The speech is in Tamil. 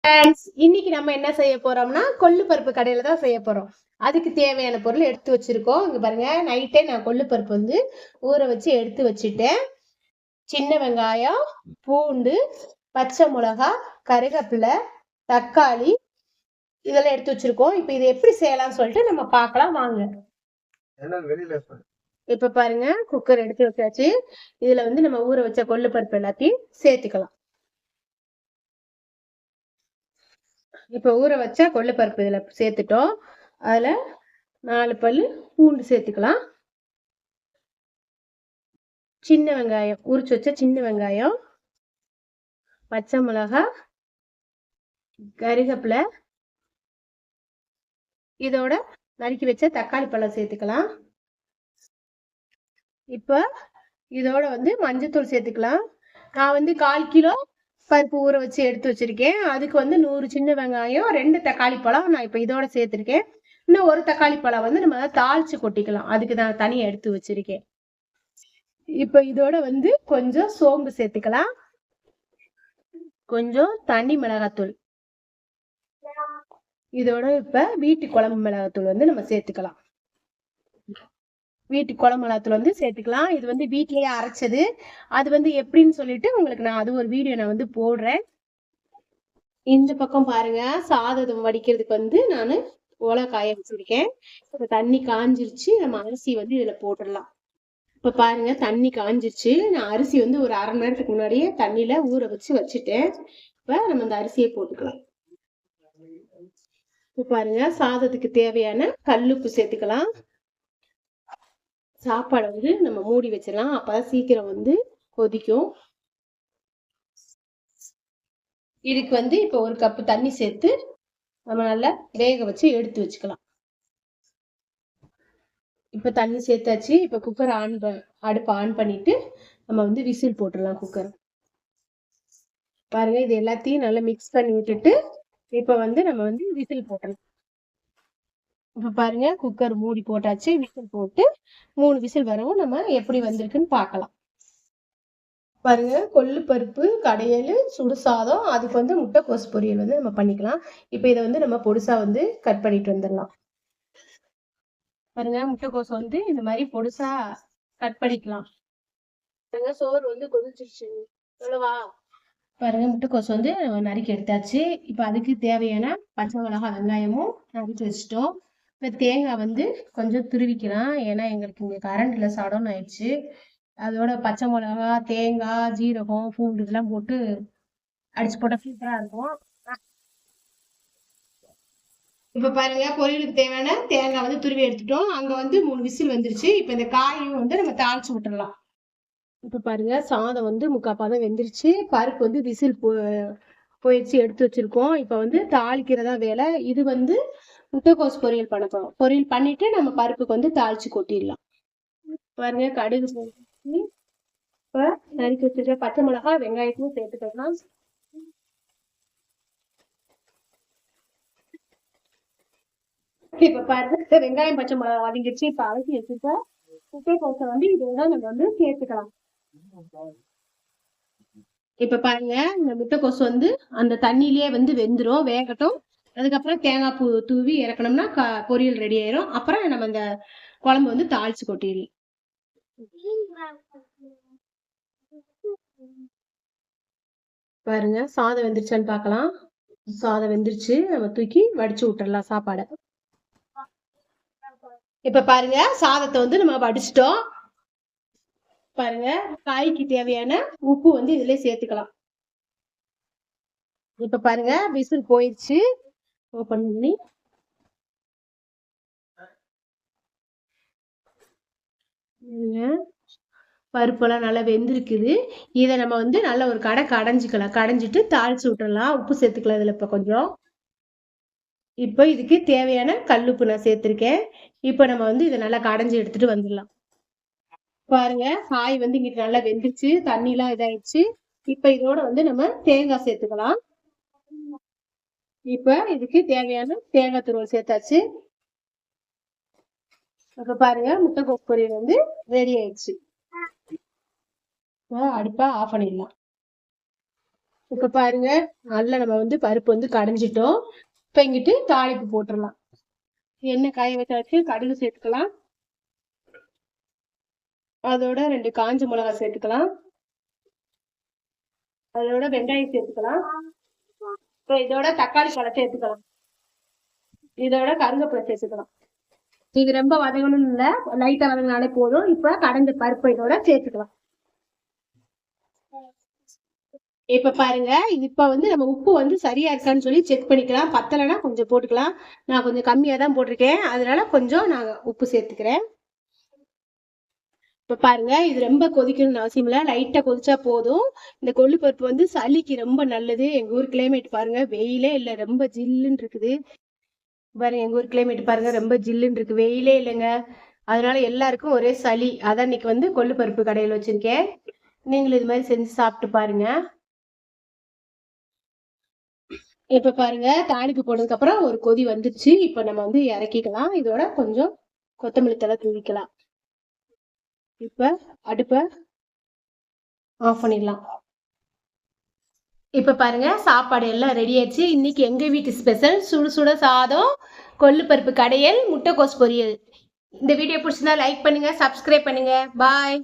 இன்னைக்கு நம்ம என்ன செய்ய போறோம்னா கொள்ளு பருப்பு கடையில தான் செய்ய போறோம். அதுக்கு தேவையான பொருள் எடுத்து வச்சிருக்கோம். இங்க பாருங்க, நைட்டே நான் கொள்ளு பருப்பு வந்து ஊற வச்சு எடுத்து வச்சுட்டேன். சின்ன வெங்காயம், பூண்டு, பச்சை மிளகாய், கருவேப்பிலை, தக்காளி இதெல்லாம் எடுத்து வச்சிருக்கோம். இப்ப இதை எப்படி செய்யலாம்னு சொல்லிட்டு நம்ம பார்க்கலாம் வாங்க. இப்ப பாருங்க, குக்கர் எடுத்து வச்சாச்சு. இதுல வந்து நம்ம ஊற வச்ச கொள்ளு பருப்பு எல்லாத்தையும் சேர்த்துக்கலாம். இப்ப ஊற வச்ச கொள்ளு பருப்பு இதுல சேர்த்துட்டோம். அதுல 4 பல்லு பூண்டு சேர்த்துக்கலாம். சின்ன வெங்காயம், உரிச்சு வச்ச சின்ன வெங்காயம், பச்சை மிளகாய், கருவேப்பிலை, இதோட நறுக்கி வச்ச தக்காளி பழம் சேர்த்துக்கலாம். இப்ப இதோட வந்து மஞ்சத்தூள் சேர்த்துக்கலாம். நான் வந்து 1/4 கிலோ பருப்பு ஊற வச்சு எடுத்து வச்சிருக்கேன். அதுக்கு வந்து 100 சின்ன வெங்காயம், 2 தக்காளி பழம் நான் இப்ப இதோட சேர்த்திருக்கேன். இன்னும் ஒரு தக்காளி பழம் வந்து நம்ம தாளிச்சு கொட்டிக்கலாம். அதுக்கு நான் தனியா எடுத்து வச்சிருக்கேன். இப்ப இதோட வந்து கொஞ்சம் சோம்பு சேர்த்துக்கலாம். கொஞ்சம் தனி மிளகாத்தூள். இதோட இப்ப வீட்டு குழம்பு மிளகாத்தூள் வந்து நம்ம சேர்த்துக்கலாம். வீட்டு குழம்பு மிளகாத்தூள் வந்து சேர்த்துக்கலாம். இது வந்து வீட்லயே அரைச்சது. அது வந்து எப்படின்னு சொல்லிட்டு உங்களுக்கு நான் அது ஒரு வீடியோ நான் வந்து போடுறேன். இந்த பக்கம் பாருங்க, சாதம் வடிக்கிறதுக்கு வந்து நான் ஓலை காய வச்சிருக்கேன். இப்ப தண்ணி காஞ்சிருச்சு. நம்ம அரிசி வந்து இதுல போட்டுடலாம். இப்ப பாருங்க, தண்ணி காஞ்சிருச்சு. நான் அரிசி வந்து ஒரு 1/2 மணி நேரத்துக்கு முன்னாடியே தண்ணியில ஊற வச்சுட்டேன். இப்ப நம்ம இந்த அரிசியை போட்டுக்கலாம். இப்ப பாருங்க, சாதத்துக்கு தேவையான கல்லுப்பு சேர்த்துக்கலாம். சாப்பாடை வந்து நம்ம மூடி வச்சிடலாம். அப்பதான் சீக்கிரம் வந்து கொதிக்கும். இதுக்கு வந்து இப்ப 1 கப்பு தண்ணி சேர்த்து நம்ம நல்லா வேக வச்சு எடுத்து வச்சுக்கலாம். இப்ப தண்ணி சேர்த்தாச்சு. இப்ப குக்கர் அடுப்பை ஆன் பண்ணிட்டு நம்ம வந்து விசில் போட்டுடலாம் குக்கர். பாருங்க, இது எல்லாத்தையும் நல்லா மிக்ஸ் பண்ணி விட்டுட்டு இப்ப வந்து நம்ம வந்து விசில் போட்டலாம். இப்ப பாருங்க, குக்கர் மூடி போட்டாச்சு. விசில் போட்டு 3 விசில் வரவும் நம்ம எப்படி வந்திருக்குன்னு பார்க்கலாம். பாருங்க, கொள்ளு பருப்பு கடையல் சுடுசாதம், அதுக்கு வந்து முட்டைக்கோஸ் பொரியல் வந்து நம்ம பண்ணிக்கலாம். இப்ப இதை வந்து நம்ம பொடுசா வந்து கட் பண்ணிட்டு வந்துடலாம். பாருங்க, முட்டைக்கோஸ் வந்து இந்த மாதிரி பொடுசா கட் பண்ணிக்கலாம். பாருங்க, சோறு வந்து கொதிச்சிருச்சு. சொல்லவா? பாருங்க, முட்டைக்கோஸ் வந்து நறுக்கி எடுத்தாச்சு. இப்ப அதுக்கு தேவையான பச்சை மிளகாய், வெங்காயமும் நறுக்கி வச்சுட்டோம். இப்ப தேங்காய் வந்து கொஞ்சம் துருவிக்கலாம். ஏன்னா எங்களுக்கு இங்க கரண்ட்ல சடவுன் ஆயிடுச்சு. அதோட பச்சை மிளகா, தேங்காய், ஜீரகம், பூண்டு இதெல்லாம் போட்டு அடிச்சு போட்டா சூப்பரா இருக்கும். இப்ப பாருங்க, பொரியலுக்கு தேவையான தேங்காய் வந்து துருவி எடுத்துட்டோம். அங்க வந்து 3 விசில் வந்துருச்சு. இப்ப இந்த காயும் வந்து நம்ம தாளிச்சு விட்டுறலாம். இப்ப பாருங்க, சாதம் வந்து 3/4 பதம் வெந்துருச்சு. பருப்பு வந்து விசில் போயிடுச்சு, எடுத்து வச்சிருக்கோம். இப்ப வந்து தாளிக்கிறதா வேலை. இது வந்து முட்டைக்கோஸ் பொரியல் பண்ண போறோம். பொரியல் பண்ணிட்டு நம்ம பருப்புக்கு வந்து தாளிச்சு கொட்டிடலாம். பாருங்க, கடுகு போட்டு இப்ப நறுக்கி வச்சிருக்க பச்சை மிளகாய், வெங்காயத்தையும் சேர்த்துக்கலாம். இப்ப பாருங்க, வெங்காயம் பச்சை மிளகாய் வதங்கிடுச்சு. இப்ப அரைச்சி வச்சுட்டு முட்டைக்கோஸை வந்து இதோட நம்ம வந்து சேர்த்துக்கலாம். இப்ப பாருங்க, இந்த முட்டைக்கோஸ் வந்து அந்த தண்ணியிலேயே வந்து வெந்துரும், வேகட்டும். அதுக்கப்புறம் தேங்காய் பூ தூவி இறக்கணும்னா பொரியல் ரெடி ஆயிரும். அப்புறம் நம்ம இந்த குழம்பு வந்து தாளிச்சு கொட்டிடலாம். பாருங்க, சாதம் வெந்துருச்சான்னு பார்க்கலாம். சாதம் வெந்துருச்சு. நம்ம தூக்கி வடிச்சு விட்டுறலாம் சாப்பாடை. இப்ப பாருங்க, சாதத்தை வந்து நம்ம வடிச்சிட்டோம். பாருங்க, காய்க்கு தேவையான உப்பு வந்து இதுல சேர்த்துக்கலாம். இப்ப பாருங்க, விசில் போயிடுச்சு. ஓபன் பண்ணி பருப்பெல்லாம் நல்லா வெந்திருக்குது. இதை நம்ம வந்து நல்ல ஒரு கடைஞ்சிக்கலாம். கடைஞ்சிட்டு தாளிச்சு விட்டுறலாம். உப்பு சேர்த்துக்கலாம் இதுல இப்ப கொஞ்சம். இப்ப இதுக்கு தேவையான கல்லுப்பு நான் சேர்த்திருக்கேன். இப்ப நம்ம வந்து இதை நல்லா கடைஞ்சி எடுத்துட்டு வந்துடலாம். பாருங்க, காய் வந்து இங்கிட்டு நல்லா வெந்துருச்சு, தண்ணி எல்லாம் இதாயிடுச்சு. இப்ப இதோட வந்து நம்ம தேங்காய் சேர்த்துக்கலாம். இப்ப இதுக்கு தேவையான தேங்காய் துருவல் சேர்த்தாச்சு. இப்ப பாருங்க, முட்டைக்கோஸ் பொரியல் வந்து ரெடி ஆயிடுச்சு. அடுப்பா ஆஃப் பண்ணிடலாம். இப்ப பாருங்க நல்லா நம்ம வந்து பருப்பு வந்து கடைஞ்சிட்டோம். இப்ப இங்கிட்டு தாளிப்பு போட்டுடலாம். எண்ணெய் காய வச்சாச்சு, கடுகு சேர்த்துக்கலாம். அதோட 2 காஞ்ச மிளகாய் சேர்த்துக்கலாம். அதோட வெங்காயம் சேர்த்துக்கலாம். இப்ப இதோட தக்காளி பழம் சேர்த்துக்கலாம். இதோட கருவேப்பிலை சேர்த்துக்கலாம். இது ரொம்ப வதங்கணும்னு இல்ல, லைட்டா வதங்கினாலே போதும். இப்ப கடைஞ்ச பருப்பு இதோட சேர்த்துக்கலாம். இப்ப பாருங்க, இப்ப வந்து நம்ம உப்பு வந்து சரியா இருக்கான்னு சொல்லி செக் பண்ணிக்கலாம். பத்தலைன்னா கொஞ்சம் போட்டுக்கலாம். நான் கொஞ்சம் கம்மியா தான் போட்டிருக்கேன், அதனால கொஞ்சம் நான் உப்பு சேர்த்துக்கிறேன். இப்ப பாருங்க, இது ரொம்ப கொதிக்கணும்னு அவசியம் இல்ல, லைட்டா கொதிச்சா போதும். இந்த கொள்ளு பருப்பு வந்து சளிக்கு ரொம்ப நல்லது. எங்க ஊர் கிளைமேட் பாருங்க, வெயிலே இல்ல, ரொம்ப ஜில்லுன்னு இருக்குது. பாருங்க, எங்க ஊர் கிளைமேட் பாருங்க, ரொம்ப ஜில்லுன்னு இருக்கு, வெயிலே இல்லைங்க. அதனால எல்லாருக்கும் ஒரே சளி. அதான் இன்னைக்கு வந்து கொள்ளு பருப்பு கடையில் வச்சிருக்கேன். நீங்களும் இது மாதிரி செஞ்சு சாப்பிட்டு பாருங்க. இப்ப பாருங்க, தாளிப்பு போட்டதுக்கு அப்புறம் ஒரு கொதி வந்துருச்சு. இப்ப நம்ம வந்து இறக்கிக்கலாம். இதோட கொஞ்சம் கொத்தமல்லி தழை தூவிக்கலாம். இப்ப அடுப்பை ஆஃப் பண்ணிடலாம். இப்ப பாருங்க, சாப்பாடு எல்லாம் ரெடி ஆயிடுச்சு. இன்னைக்கு எங்க வீட்டு ஸ்பெஷல் சுட சுட சாதம், கொள்ளு பருப்பு கடையல், முட்டைக்கோஸ் பொரியல். இந்த வீடியோ பிடிச்சிருந்தா லைக் பண்ணுங்க, சப்ஸ்கிரைப் பண்ணுங்க. பாய்.